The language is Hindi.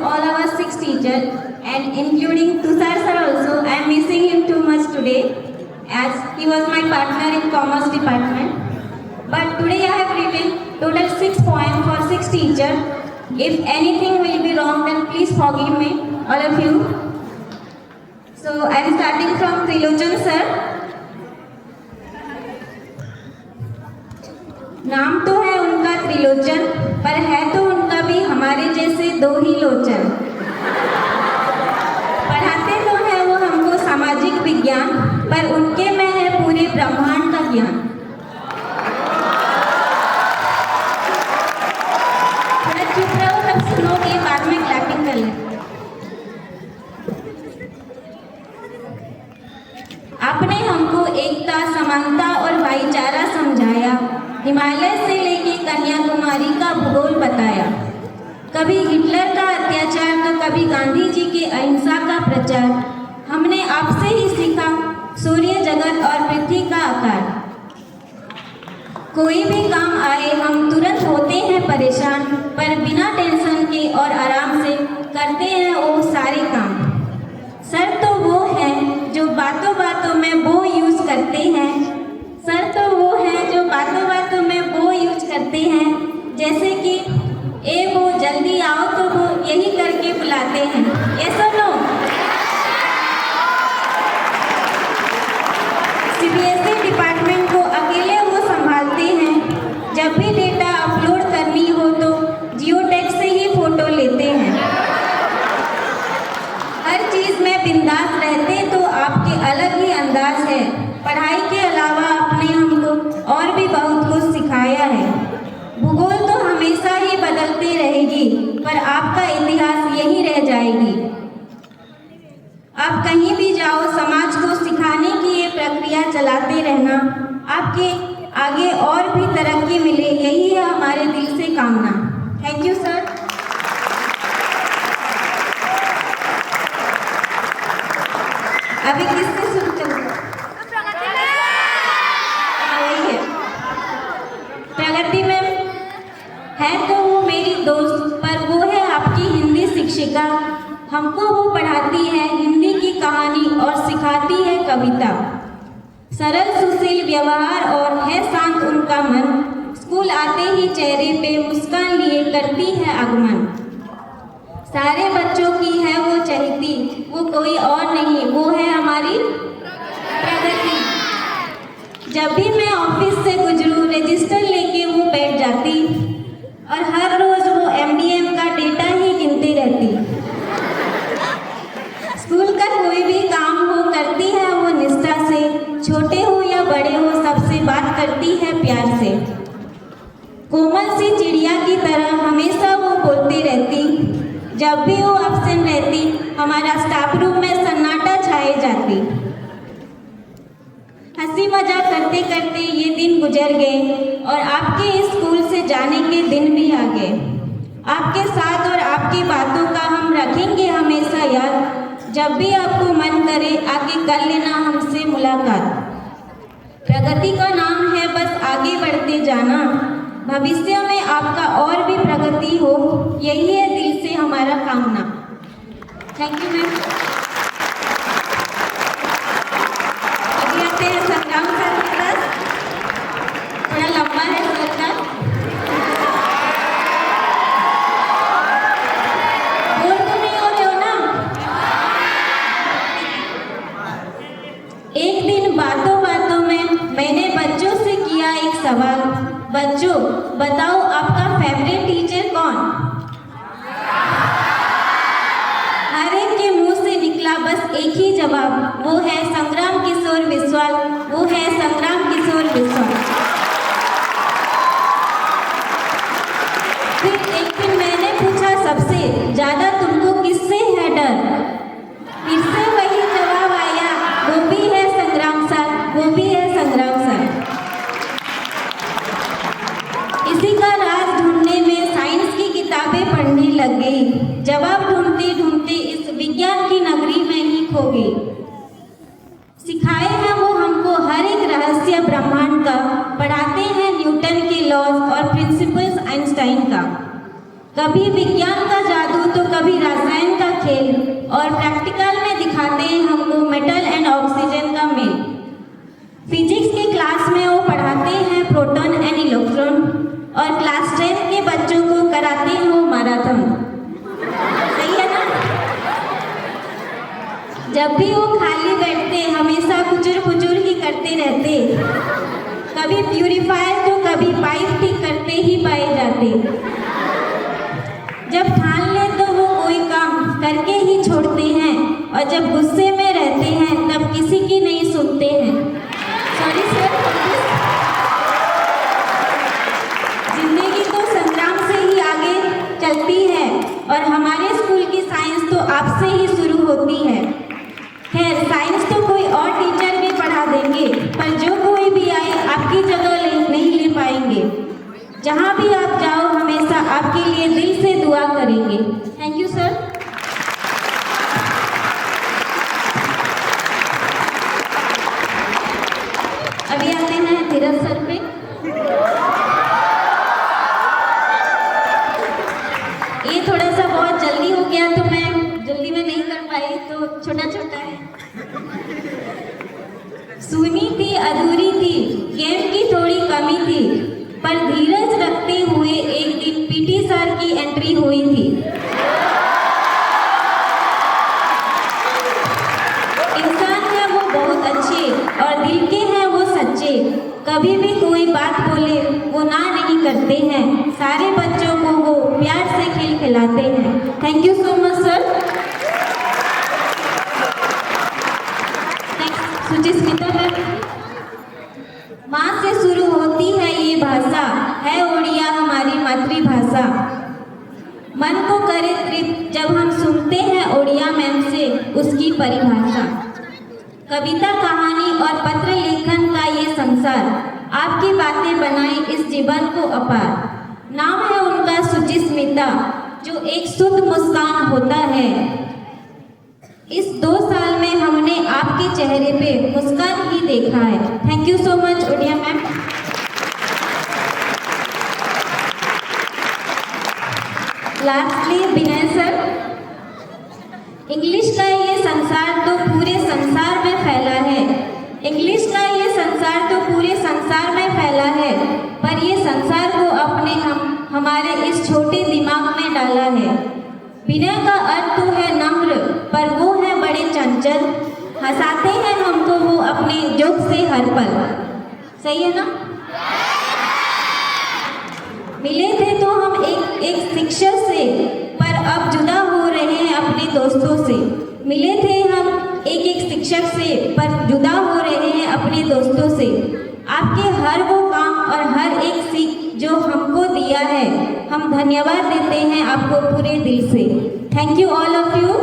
all our 6 teachers and including Tushar sir also. I am missing him too much today as he was my partner in commerce department. But today I have written total 6 poems for 6 teachers. If anything will be wrong then please forgive me, all of you. So I am starting from Trilochन sir. नाम तो है उनका त्रिलोचन, पर है तो उनका भी हमारे जैसे 2 ही लोचन। पढ़ाते तो है वो हमको सामाजिक विज्ञान, पर उनके में है पूरे ब्रह्मांड का ज्ञान। थोड़ा चुप रहो, तब सुनोगे, बाद में क्लैपिंग कर ले। आपने हमको एकता, समानता और भाईचारा समझाया, हिमालय से लेके कन्याकुमारी का भूगोल बताया। कभी हिटलर का अत्याचार तो कभी गांधी जी के अहिंसा का प्रचार। हमने आपसे ही सीखा सूर्य, जगत और पृथ्वी का आकार। कोई भी काम आए हम तुरंत होते हैं परेशान, पर बिना टेंशन के और आराम से करते हैं वो सारे काम। सर तो वो हैं जो बातों बातों में वो यूज करते हैं। सर तो वो हैं जो बातों बातों में वो यूज करते हैं, जैसे कि ए वो जल्दी आओ तो वो यही करके बुलाते हैं। ये सुनो, CBSE डिपार्टमेंट को अकेले वो संभालते हैं। जब भी डेटा अपलोड करनी हो तो जियो टैग से ही फोटो लेते हैं। हर चीज़ में बिंदास रहते तो आपके अलग ही अंदाज है। पढ़ाई के अलावा आपने हमको और भी बहुत कुछ सिखाया है। भूगोल तो हमेशा ही बदलती रहेगी, पर आपका इतिहास यही रह जाएगी। आप कहीं भी जाओ, समाज को सिखाने की ये प्रक्रिया चलाते रहना। आपके आगे और भी तरक्की मिले, यही है हमारे दिल से कामना। Thank you sir. अभी किससे शुरू करूँ? प्रगति में है तो वो मेरी दोस्त, पर वो है आपकी हिंदी शिक्षिका। हमको वो पढ़ाती है हिंदी की कहानी और सिखाती है कविता। सरल सुशील व्यवहार और है शांत उनका मन। स्कूल आते ही चेहरे पे मुस्कान लिए करती है आगमन। सारे बच्चों की है वो चहेती, वो कोई और नहीं, वो है हमारी प्रगति। जब भी मैं ऑफिस से गुजरूं, रजिस्टर लेके वो बैठ जाती और हर रोज वो MDM का डेटा ही गिनती रहती। स्कूल का कोई भी काम हो करती है वो निष्ठा से। छोटे हो या बड़े हो सबसे बात करती है प्यार से। कोमल सी चिड़िया की तरह हमेशा वो बोलती रहती। जब भी वो एब्सेंट रहती हमारा स्टाफ रूम में सन्नाटा छाए जाती। हंसी मजाक करते करते ये दिन गुजर गए और आपके स्कूल से जाने के दिन भी आ गए। आपके साथ और आपकी बातों का हम रखेंगे हमेशा याद। जब भी आपको मन करे आके कर लेना हमसे मुलाकात। प्रगति का नाम है बस आगे बढ़ते जाना। भविष्य में आपका और भी प्रगति हो, यही है दिल से हमारा कामना। Thank you ma'am. अभी आते हैं संग्राम सर के पास। थोड़ा लंबा है सर का। बोल तो नहीं हो रहे हो ना? एक दिन बातों बातों में मैंने बच्चों से किया एक सवाल। बच्चों बताओ आपका फेवरेट टीचर कौन? हर एक के मुंह से निकला बस एक ही जवाब, वो है संग्राम किशोर बिस्वाल। वो है संग्राम किशोर बिस्वाल। फिर एक दिन मैंने पूछा सबसे ज्यादा तुमको किससे है डर? फिर से वही जवाब आया, वो भी है संग्राम सर, वो भी है संग्राम सर। इसी का राज ढूंढने में साइंस की किताबें पढ़ने लग गई। जवाब ढूंढते ढूंढते इस विज्ञान की नगरी में ही खो गई। सिखाए हैं वो हमको हर एक रहस्य ब्रह्मांड का। पढ़ाते हैं न्यूटन के लॉज और प्रिंसिपल्स आइंस्टाइन का। कभी विज्ञान का जादू तो कभी रहते, कभी प्यूरीफायर तो कभी पाइप ठीक करते ही पाए जाते। जब ठान ले तो वो कोई काम करके ही छोड़ते हैं, और जब गुस्से में रहते हैं तब किसी की नहीं सुनते हैं। Sorry sir. जिंदगी तो संग्राम से ही आगे चलती है, और हमारे स्कूल की साइंस तो आपसे ही शुरू होती है। खैर, साइंस तो कोई और टीचर भी पढ़ा देंगे, पर जो कोई भी आए आपकी जगह नहीं ले पाएंगे। जहाँ भी आप जाओ हमेशा आपके लिए दिल से दुआ करेंगे। Thank you sir. अभी आते हैं धीरज सर पे। ये थोड़ा सा बहुत जल्दी हो गया तो मैं जल्दी में नहीं कर पाई, तो छोटा छोटा है। सुनी थी अधूरी थी, गेम की थोड़ी कमी थी, पर धीरज रखते हुए एक दिन पीटी सर की एंट्री हुई थी। इंसान है वो बहुत अच्छे, और दिल के हैं वो सच्चे। कभी भी कोई बात बोले वो ना नहीं करते हैं, सारे बच्चों को वो प्यार से खिलाते हैं। Thank you so much sir. Next Suchismita ma'am. माँ से शुरू होती है ये भाषा, है ओडिया हमारी मातृभाषा। मन को करे तृप्त जब हम सुनते हैं ओडिया मैम से उसकी परिभाषा। कविता, कहानी और पत्र लेखन का ये संसार, आपकी बातें बनाए इस जीवन को अपार। नाम है उनका सुचिस्मिता, जो एक शुद्ध मुस्कान होता है। इस 2 साल में हमने आपके चेहरे पे मुस्कान ही देखा है। Thank you so much Odia ma'am. Lastly Vinay sir. English का ये संसार तो पूरे संसार में फैला है, इंग्लिश का ये संसार तो पूरे संसार में फैला है, पर ये संसार को अपने हमारे इस छोटे दिमाग में डाला है। विनय का अर्थ तो है नम्र, पर वो है बड़े चंचल, हंसाते हैं हमको वो अपने जोक से हर पल। सही है ना? मिले थे तो हम एक शिक्षक से, पर अब जुदा हो रहे हैं अपने दोस्तों से। मिले थे हम एक शिक्षक से, पर जुदा हो रहे हैं अपने दोस्तों से। आपके हर वो काम और हर एक सीख जो हमको दिया है, हम धन्यवाद देते हैं आपको पूरे दिल से। Thank you all of you.